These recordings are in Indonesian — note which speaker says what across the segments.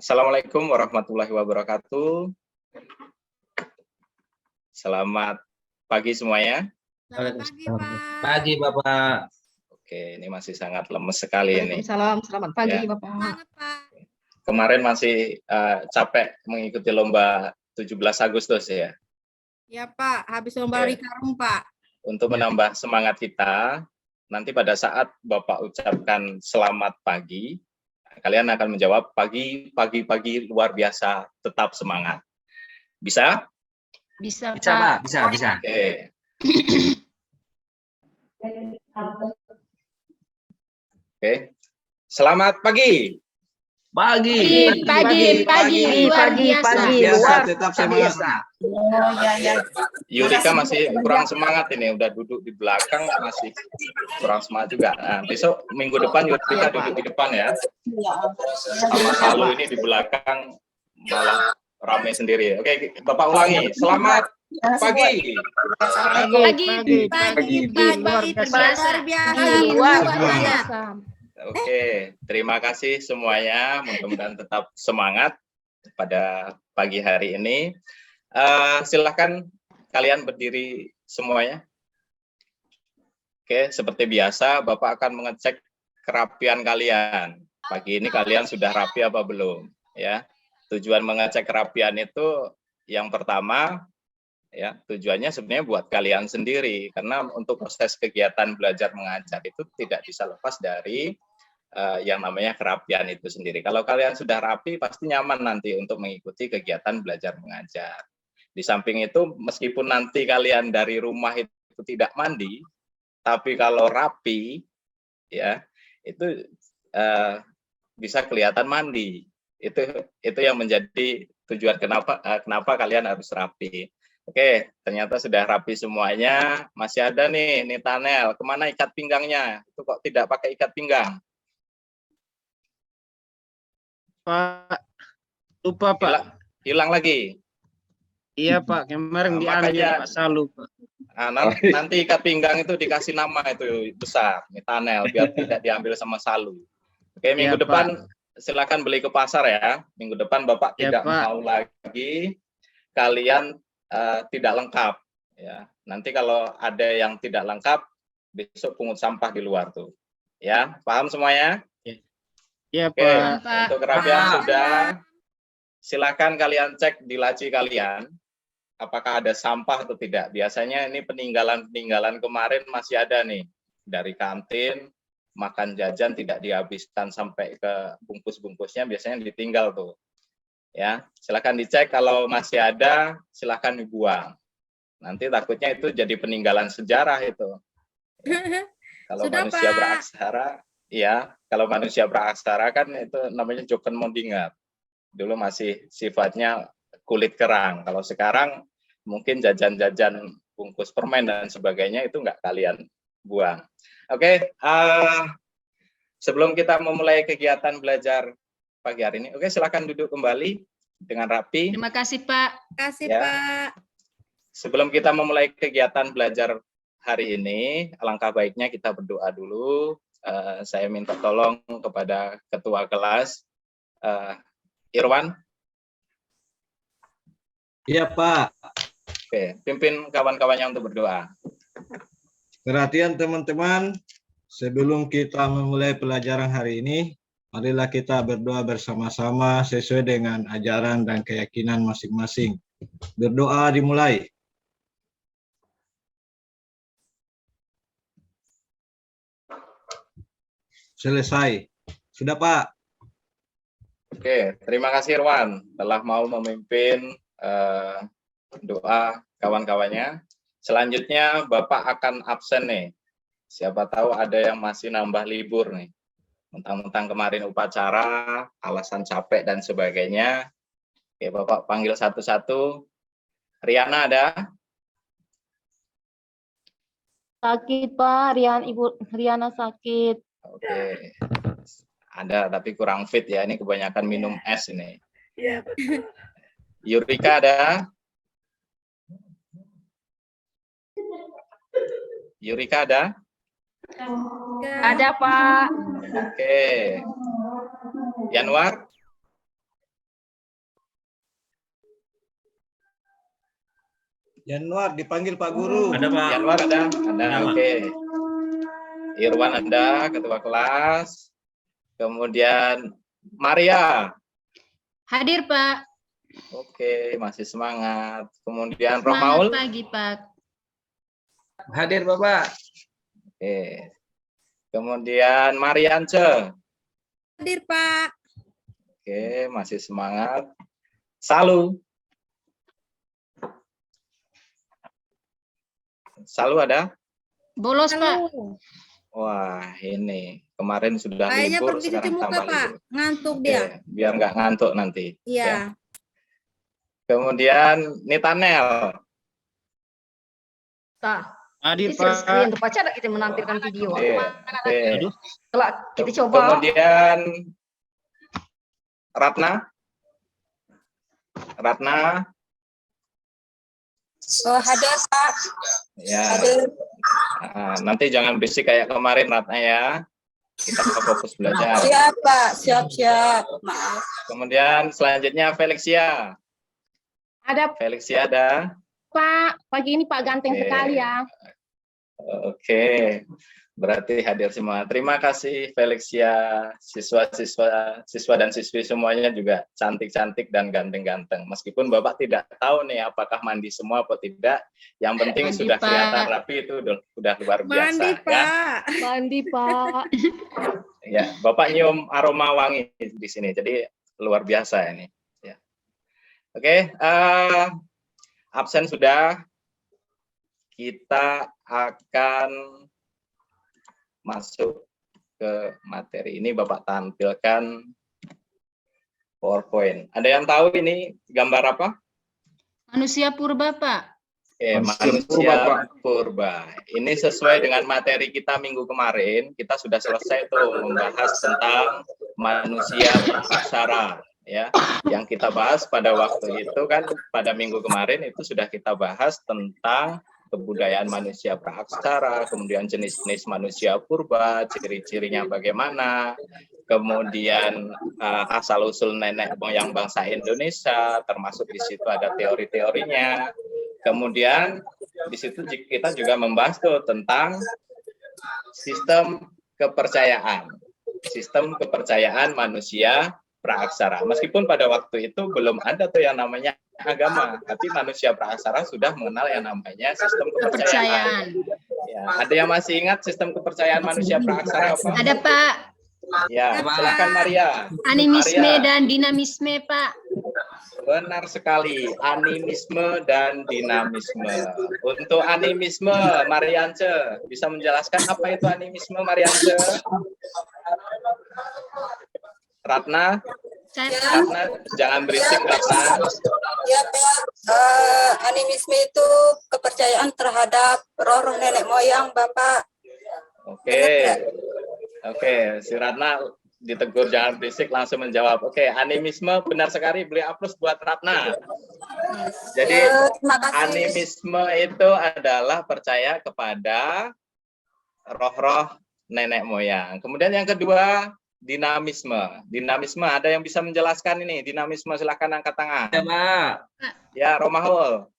Speaker 1: Assalamualaikum warahmatullahi wabarakatuh. Selamat pagi semuanya.
Speaker 2: Selamat pagi, Pak.
Speaker 3: Pagi, Bapak.
Speaker 1: Oke, ini masih sangat lemes sekali ini.
Speaker 4: Waalaikumsalam, selamat pagi,
Speaker 1: Ya.
Speaker 4: Bapak.
Speaker 2: Semangat, Pak.
Speaker 1: Kemarin masih capek mengikuti lomba 17 Agustus ya.
Speaker 2: Ya, Pak. Habis lomba lari karung, Pak.
Speaker 1: Untuk menambah semangat kita, nanti pada saat Bapak ucapkan selamat pagi, kalian akan menjawab pagi luar biasa, tetap semangat. Bisa?
Speaker 4: Bisa,
Speaker 3: Bisa, Pak. Bisa.
Speaker 1: Oke. Oke. Selamat pagi.
Speaker 3: Pagi.
Speaker 4: luar biasa.
Speaker 3: Tetap semangat.
Speaker 1: Yurika masih kurang semangat ini, udah duduk di belakang masih kurang semangat juga. Nah, besok minggu depan Yurika duduk di depan ya. Sama Salu ini di belakang malah ramai sendiri. Oke, Bapak ulangi. Selamat pagi.
Speaker 4: Luar biasa.
Speaker 1: Oke, terima kasih semuanya. Mudah-mudahan tetap semangat pada pagi hari ini. Silahkan kalian berdiri semuanya. Oke, seperti biasa, Bapak akan mengecek kerapian kalian. Pagi ini kalian sudah rapi apa belum? Ya, tujuan mengecek kerapian itu yang pertama, ya tujuannya sebenarnya buat kalian sendiri, karena untuk proses kegiatan belajar mengajar itu tidak bisa lepas dari yang namanya kerapian itu sendiri. Kalau kalian sudah rapi, pasti nyaman nanti untuk mengikuti kegiatan belajar mengajar. Di samping itu, meskipun nanti kalian dari rumah itu tidak mandi, tapi kalau rapi, ya itu bisa kelihatan mandi. Itu yang menjadi tujuan kenapa kalian harus rapi. Oke, ternyata sudah rapi semuanya. Masih ada nih Tanel. Kemana ikat pinggangnya? Itu kok tidak pakai ikat pinggang?
Speaker 5: Pak, lupa Pak.
Speaker 1: Hilang lagi.
Speaker 5: Iya Pak, kemarin diambil Pak Salu Pak.
Speaker 1: Nanti ikat pinggang itu dikasih nama itu besar, Tanel, biar tidak diambil sama Salu. Oke, minggu depan silakan beli ke pasar ya. Minggu depan Bapak tidak mau lagi kalian tidak lengkap. Ya, nanti kalau ada yang tidak lengkap, besok pungut sampah di luar tuh. Ya, paham semuanya?
Speaker 5: Iya
Speaker 1: Oke,
Speaker 5: Pak.
Speaker 1: untuk kerapian sudah. Silakan kalian cek di laci kalian, apakah ada sampah atau tidak. Biasanya ini peninggalan kemarin masih ada nih, dari kantin, makan jajan tidak dihabiskan sampai ke bungkus-bungkusnya, biasanya ditinggal tuh. Ya, silakan dicek, kalau masih ada, silakan dibuang. Nanti takutnya itu jadi peninggalan sejarah itu. Ya. Kalau
Speaker 2: Sudah,
Speaker 1: manusia
Speaker 2: Pak.
Speaker 1: beraksara, ya, kalau manusia beraksara kan itu namanya Joken Mondingat. Dulu masih sifatnya kulit kerang. Kalau sekarang mungkin jajan-jajan bungkus permen dan sebagainya itu nggak kalian buang. Oke, sebelum kita memulai kegiatan belajar pagi hari ini, oke silakan duduk kembali dengan rapi.
Speaker 4: Terima kasih Pak.
Speaker 2: Terima kasih,
Speaker 1: Ya.
Speaker 2: Pak.
Speaker 1: Sebelum kita memulai kegiatan belajar hari ini, alangkah baiknya kita berdoa dulu. Saya minta tolong kepada ketua kelas, Irwan.
Speaker 3: Iya, Pak.
Speaker 1: Oke, pimpin kawan-kawannya untuk berdoa.
Speaker 3: Perhatian teman-teman, sebelum kita memulai pelajaran hari ini, marilah kita berdoa bersama-sama sesuai dengan ajaran dan keyakinan masing-masing. Berdoa dimulai. Selesai. Sudah, Pak.
Speaker 1: Oke, terima kasih Irwan telah mau memimpin doa kawan-kawannya. Selanjutnya Bapak akan absen nih. Siapa tahu ada yang masih nambah libur nih. Mentang-mentang kemarin upacara, alasan capek dan sebagainya. Oke, Bapak panggil satu-satu. Riana ada?
Speaker 6: Sakit Pak, Ibu Riana sakit.
Speaker 1: Oke. Ada tapi kurang fit ya. Ini kebanyakan minum es ini.
Speaker 2: Iya, betul.
Speaker 1: Yurika ada? Yurika ada?
Speaker 6: Ada Pak.
Speaker 1: Oke. Yanwar?
Speaker 3: Januar dipanggil Pak Guru.
Speaker 7: Ada Pak.
Speaker 1: Januar ada? Ada,
Speaker 7: Ada, Pak.
Speaker 1: oke. Irwan ada, ketua kelas. Kemudian Maria.
Speaker 4: Hadir, Pak.
Speaker 1: Oke, masih semangat. Kemudian
Speaker 4: Semangat
Speaker 1: Romaul.
Speaker 4: pagi, Pak.
Speaker 8: Hadir Bapak.
Speaker 1: Oke. Kemudian Mariance.
Speaker 2: Hadir, Pak.
Speaker 1: Oke, masih semangat. Salu. Salu ada?
Speaker 4: Bolos, Pak.
Speaker 2: Halo.
Speaker 1: Wah, ini kemarin sudah
Speaker 2: Kayaknya
Speaker 1: libur,
Speaker 2: pergi cuci
Speaker 1: sekarang
Speaker 2: muka,
Speaker 1: tambah
Speaker 2: Pak.
Speaker 1: libur.
Speaker 2: Ngantuk
Speaker 1: Oke,
Speaker 2: dia.
Speaker 1: biar nggak ngantuk nanti.
Speaker 2: Iya.
Speaker 1: Kemudian Nitanel.
Speaker 5: Hadir,
Speaker 9: Share screen
Speaker 5: Pak.
Speaker 9: terpaksa kita menampilkan video.
Speaker 1: Oke, oke.
Speaker 5: Aduh.
Speaker 9: Kelak kita coba.
Speaker 1: Kemudian Ratna. Ratna.
Speaker 9: Oh, hadir Pak.
Speaker 1: Ya. Nanti jangan berisik kayak kemarin Ratna ya. Kita fokus belajar.
Speaker 9: Siap Pak, siap. Maaf.
Speaker 1: Kemudian selanjutnya Felixia.
Speaker 6: Ada
Speaker 1: Felixia ada.
Speaker 6: Pak, pagi ini Pak ganteng
Speaker 1: Oke.
Speaker 6: sekali ya.
Speaker 1: Oke, berarti hadir semua. Terima kasih Felixia, siswa dan siswi semuanya juga cantik-cantik dan ganteng-ganteng. Meskipun Bapak tidak tahu nih apakah mandi semua atau tidak, yang penting
Speaker 4: Mandi,
Speaker 1: sudah
Speaker 4: Pak.
Speaker 1: kelihatan rapi itu udah luar biasa.
Speaker 2: Mandi,
Speaker 1: Ya.
Speaker 2: Pak.
Speaker 6: Mandi Pak.
Speaker 1: Ya, Bapak nyium aroma wangi di sini, jadi luar biasa ini. Ya. Oke, absen sudah. Kita akan masuk ke materi ini. Bapak tampilkan PowerPoint. Ada yang tahu ini gambar apa?
Speaker 4: Manusia purba, Pak.
Speaker 1: Oke, manusia purba. Ini sesuai dengan materi kita minggu kemarin. Kita sudah selesai tuh membahas tentang manusia praksara. Ya, yang kita bahas pada waktu itu kan pada minggu kemarin itu sudah kita bahas tentang kebudayaan manusia praaksara, kemudian jenis-jenis manusia purba, ciri-cirinya bagaimana, kemudian asal-usul nenek moyang bangsa Indonesia, termasuk di situ ada teori-teorinya. Kemudian di situ kita juga membahas tuh tentang sistem kepercayaan manusia praaksara. Meskipun pada waktu itu belum ada tuh yang namanya agama, tapi manusia praaksara sudah mengenal yang namanya sistem kepercayaan. Ya, ada yang masih ingat sistem kepercayaan manusia praaksara apa?
Speaker 4: Ada, Pak.
Speaker 1: Ya, silakan Maria.
Speaker 4: Animisme
Speaker 1: Maria.
Speaker 4: dan dinamisme, Pak.
Speaker 1: Benar sekali, animisme dan dinamisme. Untuk animisme, Mariance, bisa menjelaskan apa itu animisme, Mariance? Ratna? Ratna, jangan berisik, Ratna.
Speaker 9: Ya Pak, animisme itu kepercayaan terhadap roh-roh nenek moyang Bapak.
Speaker 1: Oke, si Ratna ditegur jangan berisik langsung menjawab. Oke, animisme benar sekali, beli aplaus buat Ratna. Jadi
Speaker 9: Terima kasih.
Speaker 1: animisme itu adalah percaya kepada roh-roh nenek moyang. Kemudian yang kedua, dinamisme. Dinamisme, ada yang bisa menjelaskan ini? Dinamisme, silakan angkat tangan.
Speaker 8: Ya Pak.
Speaker 1: Ya, Romahul.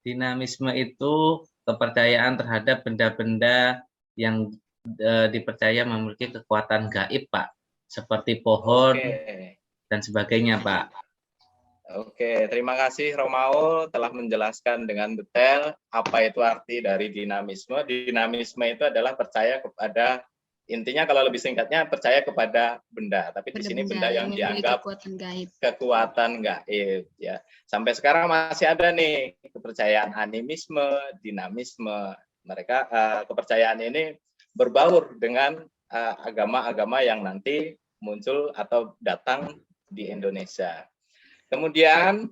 Speaker 8: Dinamisme itu kepercayaan terhadap benda-benda yang dipercaya memiliki kekuatan gaib, Pak. Seperti pohon dan sebagainya, Pak.
Speaker 1: Oke, terima kasih Romaul telah menjelaskan dengan detail apa itu arti dari dinamisme. Dinamisme itu adalah percaya kepada, intinya kalau lebih singkatnya percaya kepada benda, tapi di sini benda yang
Speaker 4: memiliki
Speaker 1: dianggap kekuatan gaib ya. Sampai sekarang masih ada nih kepercayaan animisme, dinamisme. Mereka kepercayaan ini berbaur dengan agama-agama yang nanti muncul atau datang di Indonesia. Kemudian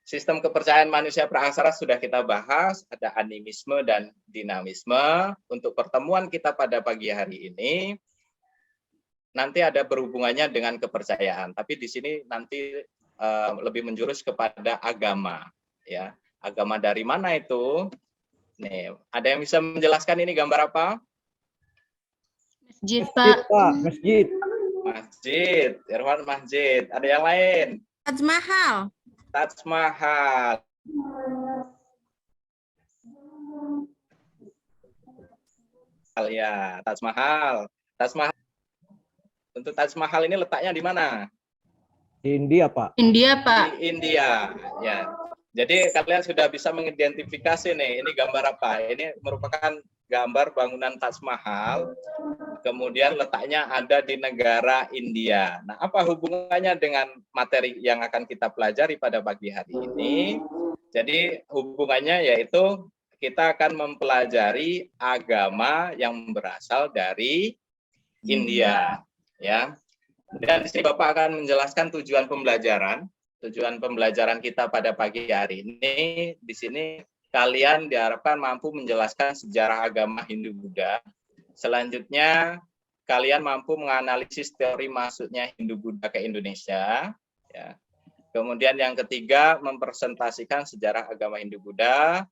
Speaker 1: sistem kepercayaan manusia praaksara sudah kita bahas, ada animisme dan dinamisme. Untuk pertemuan kita pada pagi hari ini nanti ada berhubungannya dengan kepercayaan, tapi di sini nanti lebih menjurus kepada agama ya. Agama dari mana itu? Nih, ada yang bisa menjelaskan ini gambar apa?
Speaker 4: Masjid, Pak.
Speaker 3: Masjid.
Speaker 1: Masjid, Irwan masjid. Ada yang lain?
Speaker 2: Taj Mahal.
Speaker 1: Taj Mahal. Ya, Taj Mahal. Taj Mahal. Untuk Taj Mahal ini letaknya di mana?
Speaker 3: Di India, Pak.
Speaker 4: India, Pak.
Speaker 1: Di India. Ya. Jadi kalian sudah bisa mengidentifikasi nih, ini gambar apa? Ini merupakan gambar bangunan Taj Mahal. Kemudian letaknya ada di negara India. Nah, apa hubungannya dengan materi yang akan kita pelajari pada pagi hari ini? Jadi hubungannya yaitu kita akan mempelajari agama yang berasal dari India, ya. Dan di sini Bapak akan menjelaskan tujuan pembelajaran. Tujuan pembelajaran kita pada pagi hari ini, di sini kalian diharapkan mampu menjelaskan sejarah agama Hindu-Buddha. Selanjutnya, kalian mampu menganalisis teori masuknya Hindu-Buddha ke Indonesia. Ya. Kemudian yang ketiga, mempresentasikan sejarah agama Hindu-Buddha,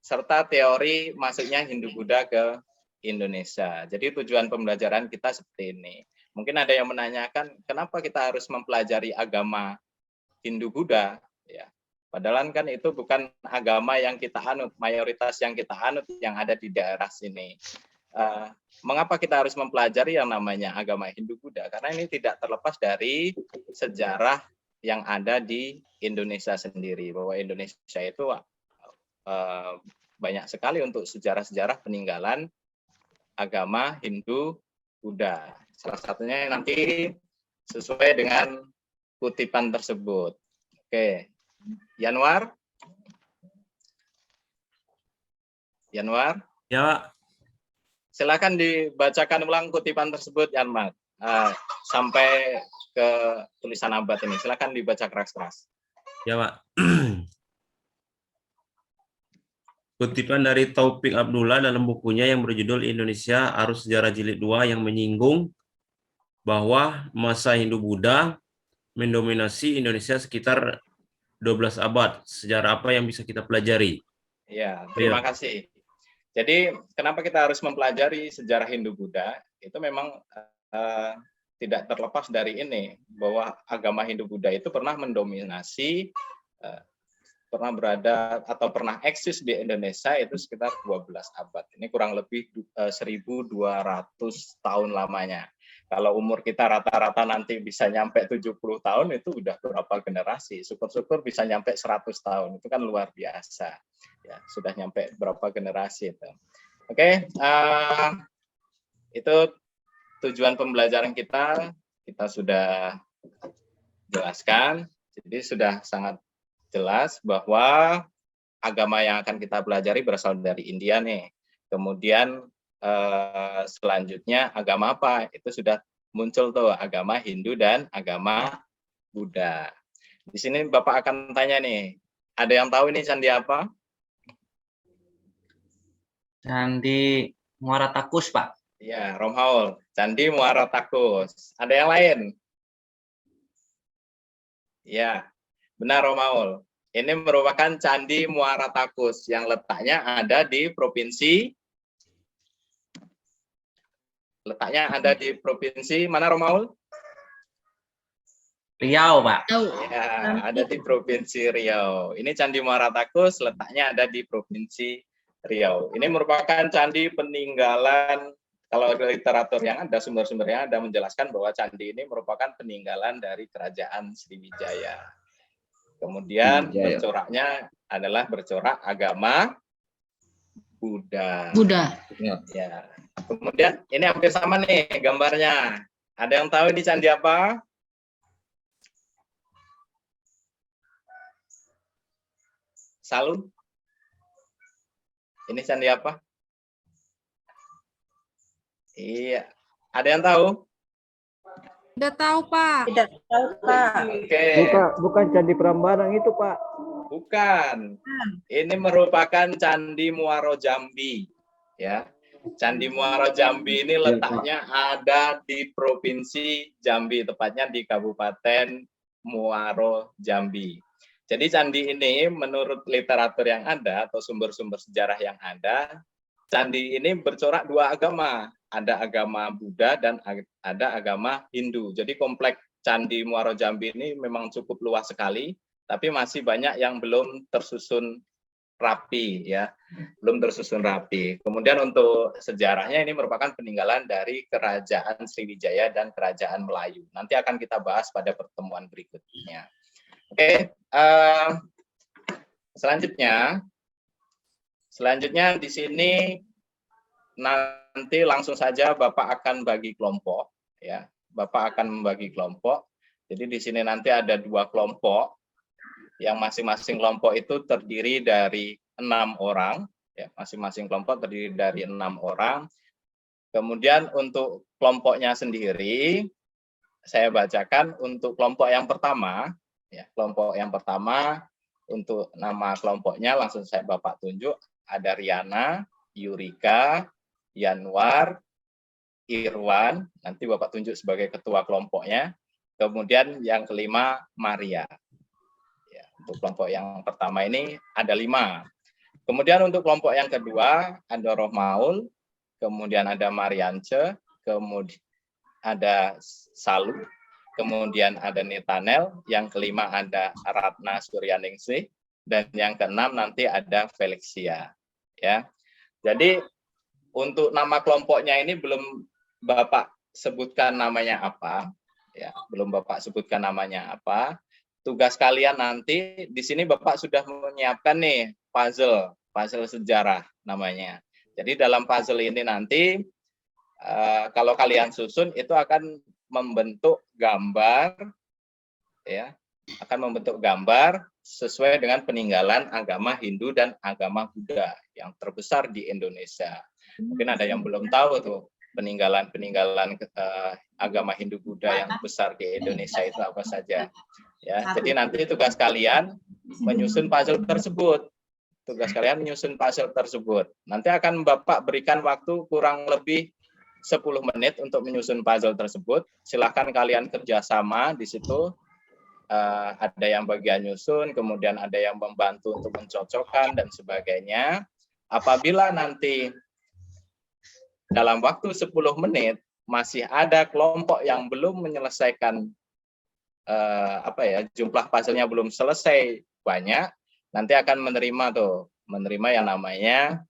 Speaker 1: serta teori masuknya Hindu-Buddha ke Indonesia. Jadi tujuan pembelajaran kita seperti ini. Mungkin ada yang menanyakan, kenapa kita harus mempelajari agama Hindu-Buddha? Ya. Padahal kan itu bukan agama yang kita anut, mayoritas yang kita anut yang ada di daerah sini. Mengapa kita harus mempelajari yang namanya agama Hindu-Buddha? Karena ini tidak terlepas dari sejarah yang ada di Indonesia sendiri, bahwa Indonesia itu banyak sekali untuk sejarah-sejarah peninggalan agama Hindu-Buddha. Salah satunya nanti sesuai dengan kutipan tersebut. Oke, Yanwar? Yanwar?
Speaker 7: Ya, Pak.
Speaker 1: Silakan dibacakan ulang kutipan tersebut, Yanwar. Sampai ke tulisan abad ini. Silakan dibaca keras-keras.
Speaker 7: Ya, Pak. Kutipan dari Taufik Abdullah dalam bukunya yang berjudul Indonesia Arus Sejarah Jilid 2 yang menyinggung bahwa masa Hindu-Buddha mendominasi Indonesia sekitar 12 abad. Sejarah apa yang bisa kita pelajari?
Speaker 1: Ya, terima kasih. Jadi, kenapa kita harus mempelajari sejarah Hindu-Buddha? Itu memang tidak terlepas dari ini, bahwa agama Hindu-Buddha itu pernah mendominasi, pernah berada atau pernah eksis di Indonesia itu sekitar 12 abad. Ini kurang lebih 1.200 tahun lamanya. Kalau umur kita rata-rata nanti bisa nyampe 70 tahun, itu udah berapa generasi. Syukur-syukur bisa nyampe 100 tahun. Itu kan luar biasa. Ya, sudah nyampe berapa generasi itu. Oke, itu tujuan pembelajaran kita sudah jelaskan. Jadi sudah sangat jelas bahwa agama yang akan kita pelajari berasal dari India nih. Kemudian selanjutnya agama apa? Itu sudah muncul tuh, agama Hindu dan agama Buddha. Di sini Bapak akan tanya nih, ada yang tahu ini candi apa?
Speaker 8: Candi Muara Takus, Pak.
Speaker 1: Ya, Romhaul, Candi Muara Takus. Ada yang lain? Ya, benar Romhaul. Ini merupakan Candi Muara Takus yang letaknya ada di provinsi mana Romhaul?
Speaker 8: Riau, Pak.
Speaker 1: Ya, ada di provinsi Riau. Ini Candi Muara Takus letaknya ada di provinsi Riau. Ini merupakan candi peninggalan, kalau literatur yang ada, sumber-sumber yang ada menjelaskan bahwa candi ini merupakan peninggalan dari kerajaan Sriwijaya. Kemudian bercoraknya adalah bercorak agama Buddha. Ya. Kemudian ini hampir sama nih gambarnya. Ada yang tahu ini candi apa? Salu? Ini candi apa? Iya. Ada yang tahu?
Speaker 2: Udah tahu, Pak.
Speaker 9: Tidak tahu, Pak.
Speaker 1: Oke.
Speaker 3: Bukan Candi Prambanan itu, Pak.
Speaker 1: Bukan. Ini merupakan Candi Muaro Jambi. Ya. Candi Muaro Jambi ini letaknya ada di Provinsi Jambi, tepatnya di Kabupaten Muaro Jambi. Jadi candi ini menurut literatur yang ada atau sumber-sumber sejarah yang ada, candi ini bercorak dua agama. Ada agama Buddha dan ada agama Hindu. Jadi kompleks Candi Muaro Jambi ini memang cukup luas sekali, tapi masih banyak yang belum tersusun rapi ya, belum tersusun rapi. Kemudian untuk sejarahnya ini merupakan peninggalan dari Kerajaan Sriwijaya dan Kerajaan Melayu. Nanti akan kita bahas pada pertemuan berikutnya. Oke, selanjutnya di sini nanti langsung saja Bapak akan bagi kelompok ya. Bapak akan membagi kelompok. Jadi di sini nanti ada 2 kelompok yang masing-masing kelompok itu terdiri dari 6 orang ya, masing-masing kelompok terdiri dari 6 orang. Kemudian untuk kelompoknya sendiri saya bacakan untuk kelompok yang pertama ya, kelompok yang pertama untuk nama kelompoknya langsung saya Bapak tunjuk, ada Riana, Yurika, Yanwar, Irwan, nanti Bapak tunjuk sebagai ketua kelompoknya. Kemudian yang kelima Maria. Ya, untuk kelompok yang pertama ini ada 5. Kemudian untuk kelompok yang kedua ada Rohmaul, kemudian ada Mariance, kemudian ada Salu, kemudian ada Netanel, yang kelima ada Ratna Suryaningsih, dan yang keenam nanti ada Felixia. Ya, jadi untuk nama kelompoknya ini belum Bapak sebutkan namanya apa, ya, belum Bapak sebutkan namanya apa. Tugas kalian nanti di sini Bapak sudah menyiapkan nih puzzle sejarah namanya. Jadi dalam puzzle ini nanti kalau kalian susun itu akan membentuk gambar, ya, akan membentuk gambar sesuai dengan peninggalan agama Hindu dan agama Buddha yang terbesar di Indonesia. Mungkin ada yang belum tahu tuh peninggalan agama Hindu Buddha yang besar di Indonesia itu apa saja. Ya, jadi nanti tugas kalian menyusun puzzle tersebut. Tugas kalian menyusun puzzle tersebut. Nanti akan Bapak berikan waktu kurang lebih 10 menit untuk menyusun puzzle tersebut. Silahkan kalian kerjasama di situ. Ada yang bagian nyusun, kemudian ada yang membantu untuk mencocokkan dan sebagainya. Apabila nanti dalam waktu 10 menit masih ada kelompok yang belum menyelesaikan jumlah puzzle-nya belum selesai banyak, nanti akan menerima yang namanya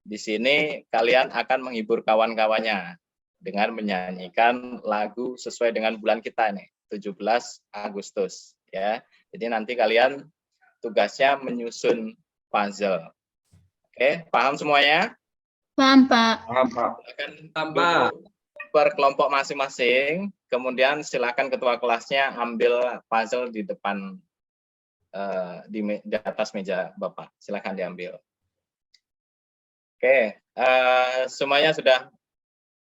Speaker 1: di sini kalian akan menghibur kawan-kawannya dengan menyanyikan lagu sesuai dengan bulan kita nih, 17 Agustus ya. Jadi nanti kalian tugasnya menyusun puzzle. Oke, paham semuanya?
Speaker 4: Paham, Pak.
Speaker 1: Silakan duduk per kelompok masing-masing, kemudian silakan ketua kelasnya ambil puzzle di depan di atas meja Bapak. Silakan diambil. Oke, semuanya sudah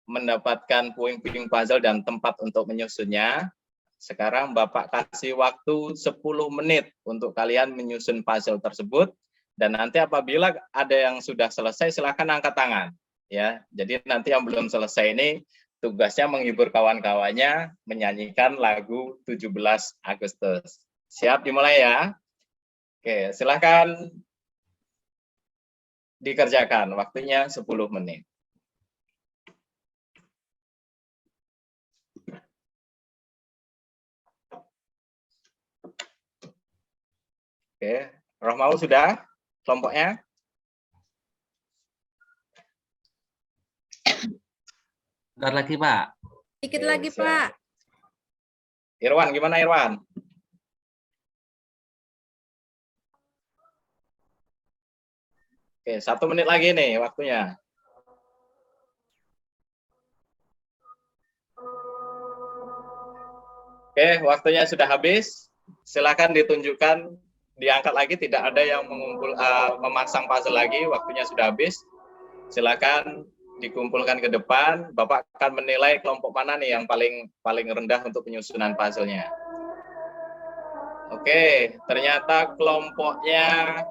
Speaker 1: mendapatkan puing-puing puzzle dan tempat untuk menyusunnya. Sekarang Bapak kasih waktu 10 menit untuk kalian menyusun puzzle tersebut. Dan nanti apabila ada yang sudah selesai, silakan angkat tangan. Ya, jadi nanti yang belum selesai ini tugasnya menghibur kawan-kawannya menyanyikan lagu 17 Agustus. Siap dimulai ya? Oke, silakan dikerjakan. Waktunya 10 menit. Oke, Rohmaul sudah? Kelompoknya?
Speaker 8: Bentar lagi, Pak.
Speaker 2: Dikit
Speaker 1: Oke,
Speaker 2: lagi,
Speaker 1: siap.
Speaker 2: Pak.
Speaker 1: Irwan, gimana Irwan? Oke, 1 menit lagi nih waktunya. Oke, waktunya sudah habis. Silakan ditunjukkan, diangkat lagi, tidak ada yang memasang puzzle lagi, waktunya sudah habis. Silakan dikumpulkan ke depan. Bapak akan menilai kelompok mana nih yang paling rendah untuk penyusunan puzzle-nya. Oke, ternyata kelompoknya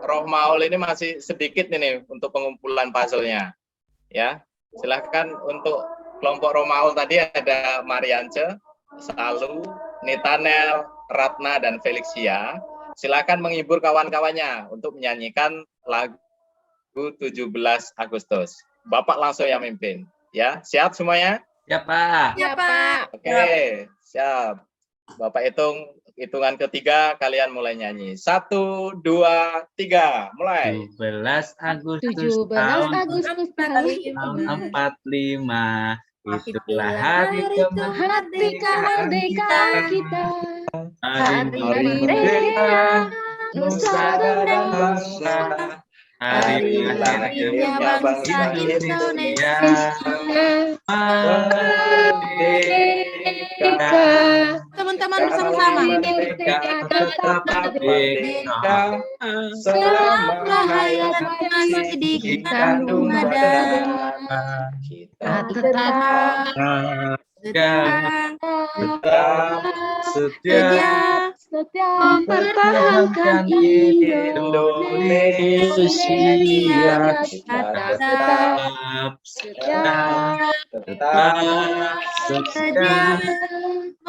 Speaker 1: Rohmaul ini masih sedikit ini untuk pengumpulan puzzle-nya. Ya, silakan untuk kelompok Rohmaul tadi ada Mariance, Salu, Netanel, Ratna, dan Felixia. Silakan menghibur kawan-kawannya untuk menyanyikan lagu 17 Agustus. Bapak langsung yang mimpin. Ya, siap semuanya?
Speaker 8: Ya, Pak.
Speaker 2: Ya, Pak.
Speaker 1: Oke, siap. Bapak hitungan ketiga, kalian mulai nyanyi. 1, 2, 3, mulai.
Speaker 8: 17 Agustus
Speaker 6: 17
Speaker 8: tahun
Speaker 6: Agustus
Speaker 8: tahun 45. Itulah hari
Speaker 6: hari kemerdekaan kita.
Speaker 8: Hari
Speaker 6: Hari
Speaker 8: merdeka
Speaker 6: Nusa dan
Speaker 8: bangsa. Hari lahirnya bangsa Indonesia. Merdeka.
Speaker 2: Teman-teman bersama-sama.
Speaker 8: Merdeka tetap merdeka.
Speaker 2: Selama hayat masih dikandung badan.
Speaker 1: Kita
Speaker 2: Tetap
Speaker 8: Tetap setia
Speaker 6: setia
Speaker 8: mempertahankan Indonesia.
Speaker 6: tetap
Speaker 8: Tetap setia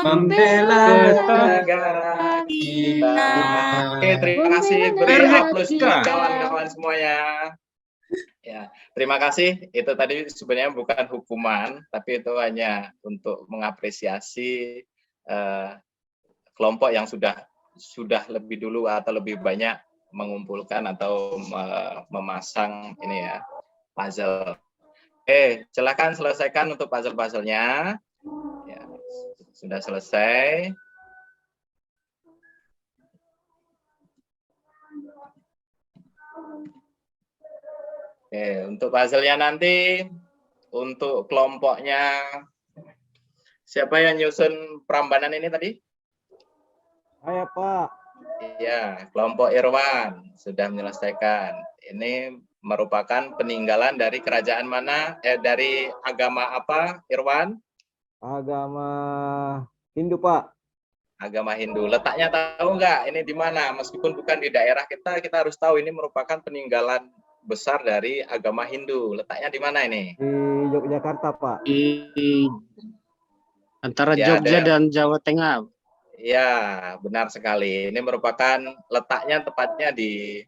Speaker 8: membela negara kita.
Speaker 1: Oke, terima kasih. Beri aplaus buat kawan-kawan semuanya. Ya, terima kasih. Itu tadi sebenarnya bukan hukuman, tapi itu hanya untuk mengapresiasi kelompok yang sudah lebih dulu atau lebih banyak mengumpulkan atau memasang ini ya puzzle. Oke, silakan selesaikan untuk puzzle-puzzlenya. Ya, sudah selesai. Oke, untuk puzzle-nya nanti, untuk kelompoknya, siapa yang nyusun Prambanan ini tadi?
Speaker 3: Saya, Pak.
Speaker 1: Iya, kelompok Irwan sudah menyelesaikan. Ini merupakan peninggalan dari kerajaan mana? Dari agama apa, Irwan?
Speaker 3: Agama Hindu, Pak.
Speaker 1: Agama Hindu. Letaknya tahu nggak? Ini di mana? Meskipun bukan di daerah kita, kita harus tahu ini merupakan peninggalan besar dari agama Hindu. Letaknya di mana ini?
Speaker 3: Di Yogyakarta, Pak.
Speaker 5: Di antara
Speaker 1: Ya,
Speaker 5: Jogja
Speaker 1: ada.
Speaker 5: dan Jawa Tengah.
Speaker 1: Ya, benar sekali. Ini merupakan letaknya tepatnya di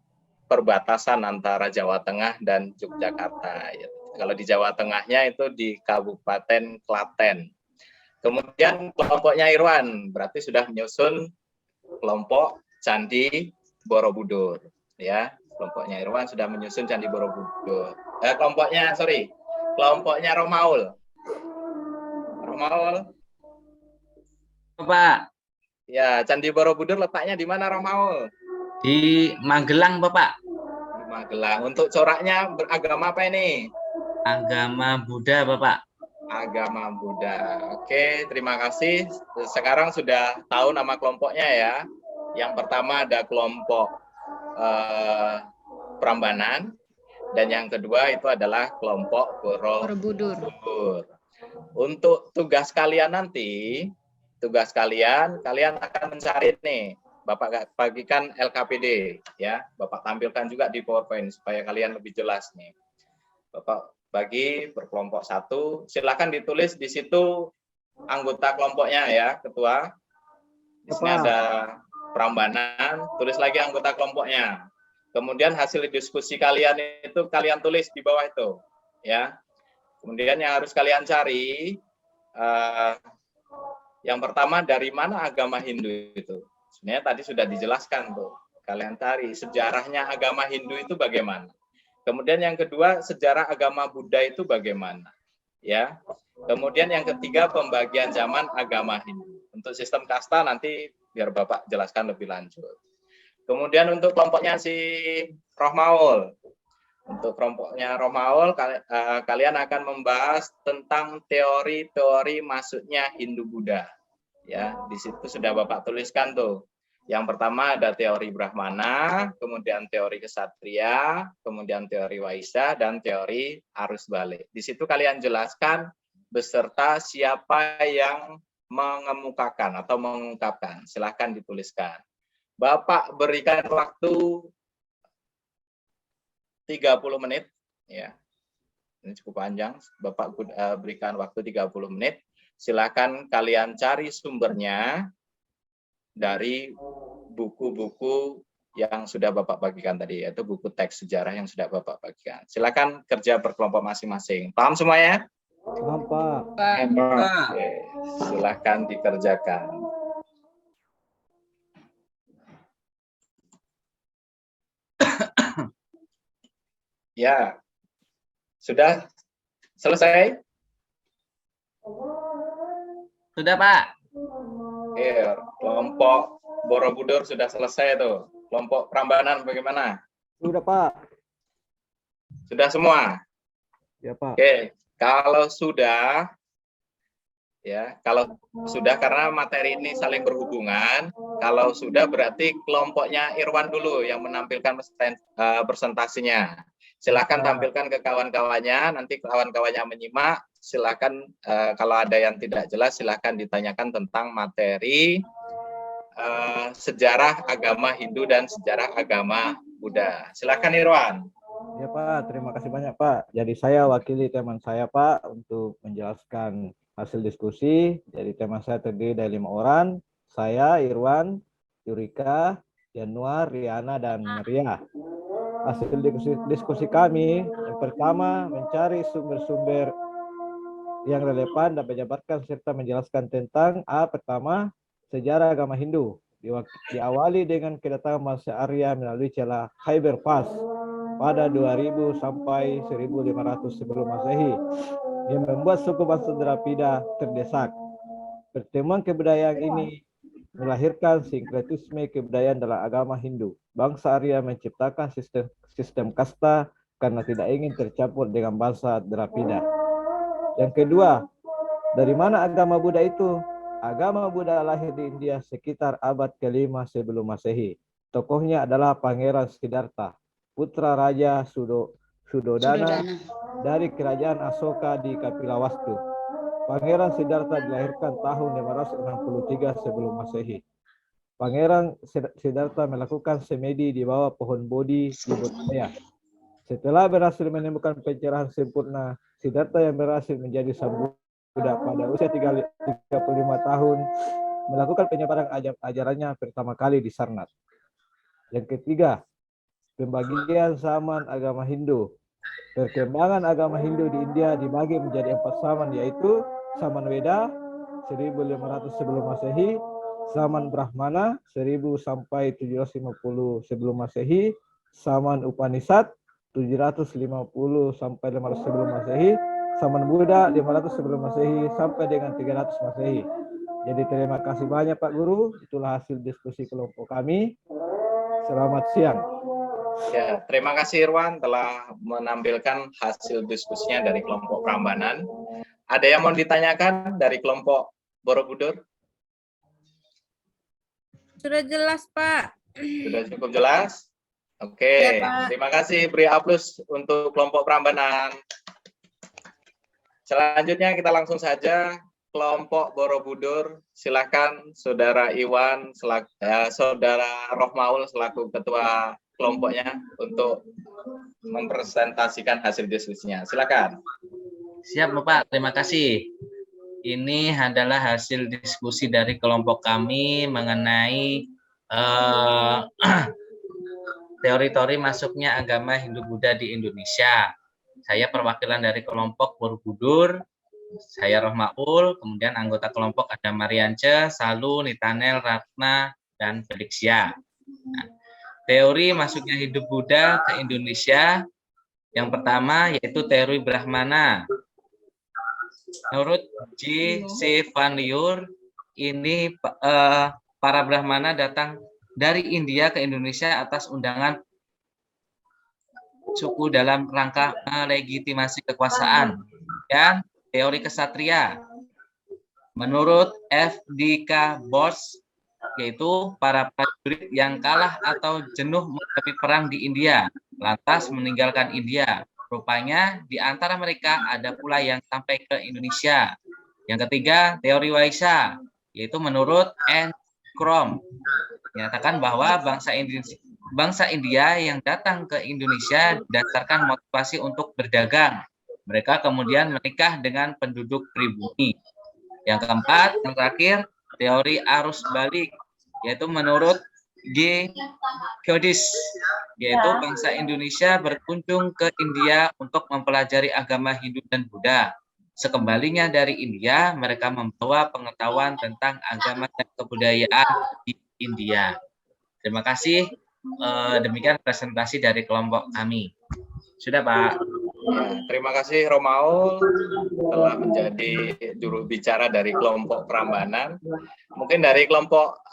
Speaker 1: perbatasan antara Jawa Tengah dan Yogyakarta. Kalau di Jawa Tengahnya itu di Kabupaten Klaten. Kemudian kelompoknya Irwan berarti sudah menyusun kelompok Candi Borobudur. Ya, kelompoknya Irwan sudah menyusun Candi Borobudur. Kelompoknya Romaul. Romaul.
Speaker 8: Bapak,
Speaker 1: Ya, Candi Borobudur letaknya di mana, Romaul?
Speaker 8: di Magelang, Bapak.
Speaker 1: Di Magelang. Untuk coraknya beragama apa ini?
Speaker 8: Agama Buddha, Bapak.
Speaker 1: Agama Buddha. Oke, terima kasih. Sekarang sudah tahu nama kelompoknya ya. Yang pertama ada kelompok Prambanan. Dan yang kedua itu adalah kelompok Borobudur. Untuk tugas kalian nanti, kalian akan mencari nih, Bapak bagikan LKPD ya, Bapak tampilkan juga di PowerPoint supaya kalian lebih jelas nih. Bapak bagi berkelompok 1, silakan ditulis di situ anggota kelompoknya ya, ketua. Di sini ada Prambanan, tulis lagi anggota kelompoknya. Kemudian hasil diskusi kalian itu kalian tulis di bawah itu ya. Kemudian yang harus kalian cari yang pertama, dari mana agama Hindu itu? Sebenarnya tadi sudah dijelaskan tuh. Kalian cari sejarahnya agama Hindu itu bagaimana. Kemudian yang kedua, sejarah agama Buddha itu bagaimana. Ya. Kemudian yang ketiga, pembagian zaman agama Hindu. Untuk sistem kasta nanti biar Bapak jelaskan lebih lanjut. Kemudian untuk kelompoknya si Romaul. Untuk kelompoknya Romaul, kalian akan membahas tentang teori-teori masuknya Hindu-Buddha. Ya, di situ sudah Bapak tuliskan tuh. Yang pertama ada teori Brahmana, kemudian teori Kesatria, kemudian teori Waisya, dan teori arus balik. Di situ kalian jelaskan beserta siapa yang mengemukakan atau mengungkapkan. Silahkan dituliskan. Bapak berikan waktu 30 menit, ya. Ini cukup panjang. Bapak berikan waktu 30 menit. Silakan kalian cari sumbernya dari buku-buku yang sudah Bapak bagikan tadi, yaitu buku teks sejarah yang sudah Bapak bagikan. Silakan kerja berkelompok masing-masing. Paham semuanya?
Speaker 3: Paham, Pak.
Speaker 1: Oke, silakan dikerjakan. Ya, sudah selesai?
Speaker 8: Sudah, Pak.
Speaker 1: Oke, kelompok Borobudur sudah selesai tuh. Kelompok Prambanan bagaimana?
Speaker 3: Sudah, Pak.
Speaker 1: Sudah semua?
Speaker 3: Ya, Pak.
Speaker 1: Oke, kalau sudah, ya, kalau sudah karena materi ini saling berhubungan, kalau sudah berarti kelompoknya Irwan dulu yang menampilkan presentasinya. Silakan tampilkan ke kawan-kawannya, nanti kawan-kawannya menyimak. Silakan kalau ada yang tidak jelas, silakan ditanyakan tentang materi sejarah agama Hindu dan sejarah agama Buddha. Silakan Irwan.
Speaker 3: Ya Pak, terima kasih banyak Pak. Jadi saya wakili teman saya Pak untuk menjelaskan hasil diskusi. Jadi teman saya terdiri dari 5 orang. Saya, Irwan, Yurika, Januar, Riana, dan Maria. Hasil diskusi kami, yang pertama mencari sumber-sumber yang relevan dan menjabarkan serta menjelaskan tentang pertama, sejarah agama Hindu. Diawali dengan kedatangan bangsa Arya melalui celah Khyber Pass pada 2000 sampai 1500 sebelum Masehi yang membuat suku bangsa Drapida terdesak. Pertemuan kebudayaan ini melahirkan sinkretisme kebudayaan dalam agama Hindu. Bangsa Arya menciptakan sistem kasta karena tidak ingin tercampur dengan bangsa Drapida. Yang kedua, dari mana agama Buddha itu? Agama Buddha lahir di India sekitar abad ke-5 sebelum Masehi. Tokohnya adalah Pangeran Siddhartha, putra Raja Sudodana dari kerajaan Asoka di Kapilawastu. Pangeran Siddhartha dilahirkan tahun 563 sebelum Masehi. Pangeran Siddhartha melakukan semedi di bawah pohon Bodhi di Bodhgaya. Setelah berhasil menemukan pencerahan sempurna, Siddhartha yang berhasil menjadi sang Buddha pada usia 35 tahun melakukan penyebaran ajarannya pertama kali di Sarnath. Yang ketiga, pembagian zaman agama Hindu. Perkembangan agama Hindu di India dibagi menjadi 4 zaman, yaitu Zaman Weda 1500 sebelum Masehi, Zaman Brahmana 1000 sampai 750 sebelum Masehi, Zaman Upanishad 750 sampai 500 sebelum Masehi, Zaman Buddha 500 sebelum Masehi sampai dengan 300 Masehi. Jadi terima kasih banyak Pak Guru, itulah hasil diskusi kelompok kami. Selamat siang.
Speaker 1: Ya, terima kasih Irwan telah menampilkan hasil diskusinya dari kelompok Prambanan. Ada yang mau ditanyakan dari kelompok Borobudur?
Speaker 2: Sudah jelas, Pak.
Speaker 1: Sudah cukup jelas? Oke,
Speaker 2: Ya, Pak.
Speaker 1: terima kasih. Beri aplaus untuk kelompok Prambanan. Selanjutnya kita langsung saja kelompok Borobudur. Silakan Saudara Iwan, Saudara Rohmaul selaku ketua kelompoknya untuk mempresentasikan hasil diskusinya. Silakan.
Speaker 8: Siap, Bapak. Terima kasih. Ini adalah hasil diskusi dari kelompok kami mengenai teori-teori masuknya agama Hindu-Buddha di Indonesia. Saya perwakilan dari kelompok Borobudur, saya Rohmaul, kemudian anggota kelompok ada Mariance, Salu, Nitanel, Ratna, dan Felixia. Nah, teori masuknya Hindu-Buddha ke Indonesia, yang pertama yaitu teori Brahmana. Menurut J.C. Van Lier, ini para Brahmana datang dari India ke Indonesia atas undangan suku dalam rangka melegitimasi kekuasaan. Dan teori kesatria. Menurut F.D.K. Bose, yaitu para prajurit yang kalah atau jenuh menghadapi perang di India, lantas meninggalkan India. Rupanya di antara mereka ada pula yang sampai ke Indonesia. Yang ketiga, teori Waisa, yaitu menurut N. Crom, menyatakan bahwa bangsa India yang datang ke Indonesia berdasarkan motivasi untuk berdagang. Mereka kemudian menikah dengan penduduk pribumi. Yang keempat, yang terakhir, teori arus balik, yaitu menurut G. Geodis, yaitu bangsa Indonesia berkunjung ke India untuk mempelajari agama Hindu dan Buddha. Sekembalinya dari India, mereka membawa pengetahuan tentang agama dan kebudayaan di India. Terima kasih. Demikian presentasi dari kelompok kami. Sudah, Pak.
Speaker 1: Ya, terima kasih Romaul telah menjadi juru bicara dari kelompok Prambanan. Mungkin dari kelompok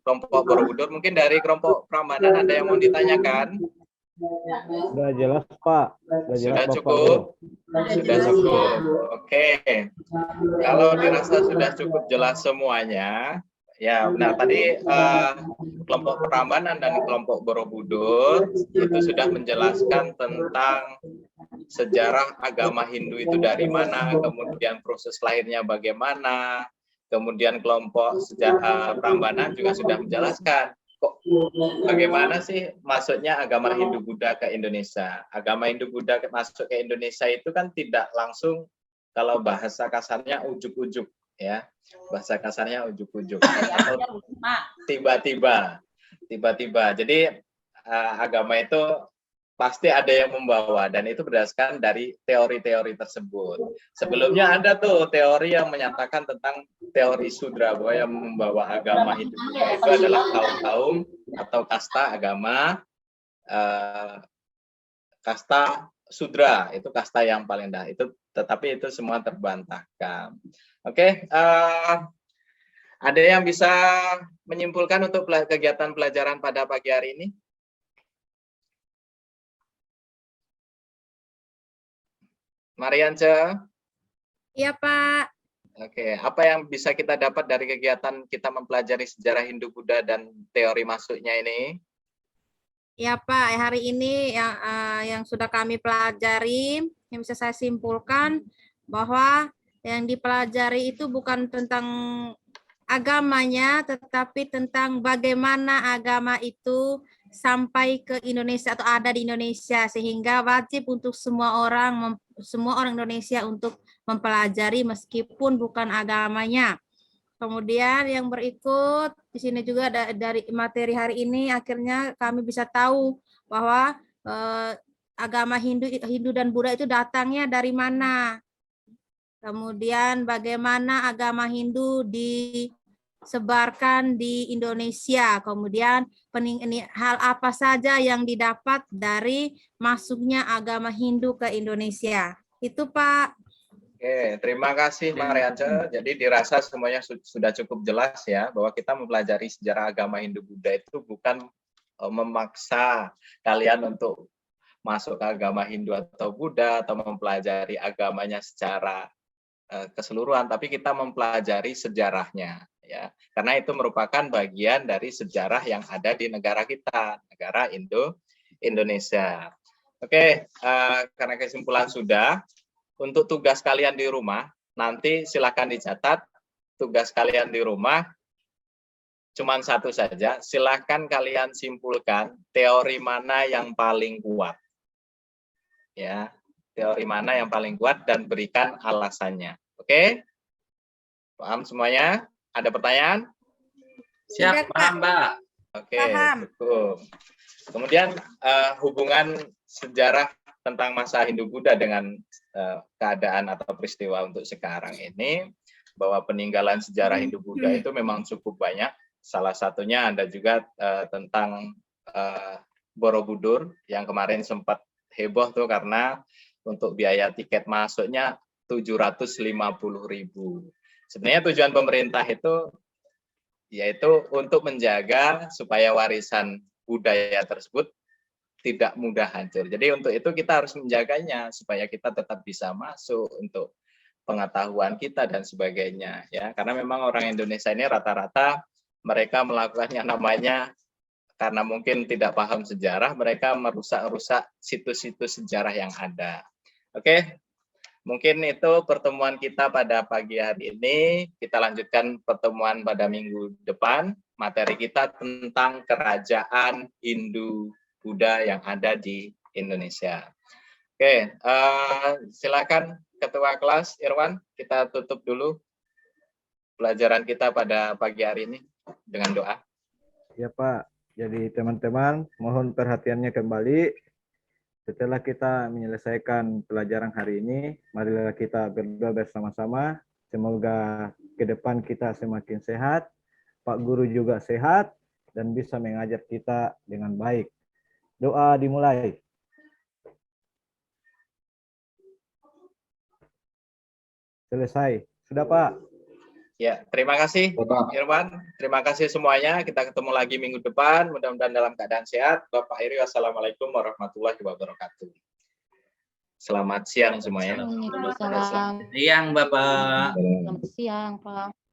Speaker 1: kelompok Borobudur, mungkin dari kelompok Prambanan ada yang mau ditanyakan?
Speaker 3: Sudah jelas, Pak.
Speaker 1: Sudah cukup? Sudah cukup. Oke. Kalau dirasa sudah cukup jelas semuanya, ya benar tadi kelompok Prambanan dan kelompok Borobudur itu sudah menjelaskan tentang sejarah agama Hindu itu dari mana, kemudian proses lahirnya bagaimana, kemudian kelompok Prambanan juga sudah menjelaskan kok bagaimana sih masuknya agama Hindu Buddha ke Indonesia. Agama Hindu Buddha masuk ke Indonesia itu kan tidak langsung, kalau bahasa kasarnya ujuk-ujuk ya. Bahasa kasarnya ujuk-ujuk. Tiba-tiba. Jadi agama itu pasti ada yang membawa, dan itu berdasarkan dari teori-teori tersebut. Sebelumnya ada tuh teori yang menyatakan tentang teori Sudra, bahwa yang membawa agama Hindu Buddha itu adalah kaum-kaum atau kasta agama kasta Sudra, itu kasta yang paling rendah. Itu tetapi itu semua terbantahkan. Oke, ada yang bisa menyimpulkan untuk kegiatan pelajaran pada pagi hari ini? Mariance?
Speaker 2: Iya, Pak.
Speaker 1: Oke, apa yang bisa kita dapat dari kegiatan kita mempelajari sejarah Hindu Buddha dan teori masuknya ini?
Speaker 2: Ya, Pak. Hari ini yang sudah kami pelajari, yang bisa saya simpulkan bahwa yang dipelajari itu bukan tentang agamanya, tetapi tentang bagaimana agama itu sampai ke Indonesia atau ada di Indonesia, sehingga wajib untuk semua orang Indonesia untuk mempelajari meskipun bukan agamanya. Kemudian yang berikut di sini juga dari materi hari ini akhirnya kami bisa tahu bahwa agama Hindu dan Buddha itu datangnya dari mana. Kemudian bagaimana agama Hindu disebarkan di Indonesia. Kemudian hal apa saja yang didapat dari masuknya agama Hindu ke Indonesia. Itu, Pak.
Speaker 1: Oke, terima kasih Mariance. Jadi dirasa semuanya sudah cukup jelas ya, bahwa kita mempelajari sejarah agama Hindu Buddha itu bukan memaksa kalian untuk masuk ke agama Hindu atau Buddha atau mempelajari agamanya secara keseluruhan, tapi kita mempelajari sejarahnya ya, karena itu merupakan bagian dari sejarah yang ada di negara kita, negara Indonesia. Oke, karena kesimpulan sudah, untuk tugas kalian di rumah nanti silakan dicatat. Tugas kalian di rumah cuman satu saja, silakan kalian simpulkan teori mana yang paling kuat ya, teori mana yang paling kuat dan berikan alasannya. Oke? Paham semuanya? Ada pertanyaan?
Speaker 8: Siap, paham, Mbak.
Speaker 1: Oke, cukup. Kemudian hubungan sejarah tentang masa Hindu Buddha dengan keadaan atau peristiwa untuk sekarang ini, bahwa peninggalan sejarah Hindu Buddha itu memang cukup banyak. Salah satunya ada juga tentang Borobudur yang kemarin sempat heboh tuh karena untuk biaya tiket masuknya 750.000. Sebenarnya tujuan pemerintah itu yaitu untuk menjaga supaya warisan budaya tersebut tidak mudah hancur. Jadi untuk itu kita harus menjaganya supaya kita tetap bisa masuk untuk pengetahuan kita dan sebagainya ya. Karena memang orang Indonesia ini rata-rata mereka melakukan yang namanya, karena mungkin tidak paham sejarah, mereka merusak-rusak situs-situs sejarah yang ada. Oke, mungkin itu pertemuan kita pada pagi hari ini. Kita lanjutkan pertemuan pada minggu depan. Materi kita tentang kerajaan Hindu Buddha yang ada di Indonesia. Oke, silakan Ketua Kelas Irwan, kita tutup dulu pelajaran kita pada pagi hari ini dengan doa.
Speaker 3: Ya Pak, jadi teman-teman mohon perhatiannya kembali. Setelah kita menyelesaikan pelajaran hari ini, marilah kita berdoa bersama-sama. Semoga ke depan kita semakin sehat, Pak Guru juga sehat, dan bisa mengajar kita dengan baik. Doa dimulai. selesai. Sudah Pak.
Speaker 1: Ya, terima kasih Irwan. Terima kasih semuanya. Kita ketemu lagi minggu depan. Mudah-mudahan dalam keadaan sehat. Bapak Iri, wassalamualaikum warahmatullahi wabarakatuh. Selamat siang semuanya.
Speaker 6: Waalaikumsalam.
Speaker 8: Siang Bapak.
Speaker 6: Selamat siang, Pak.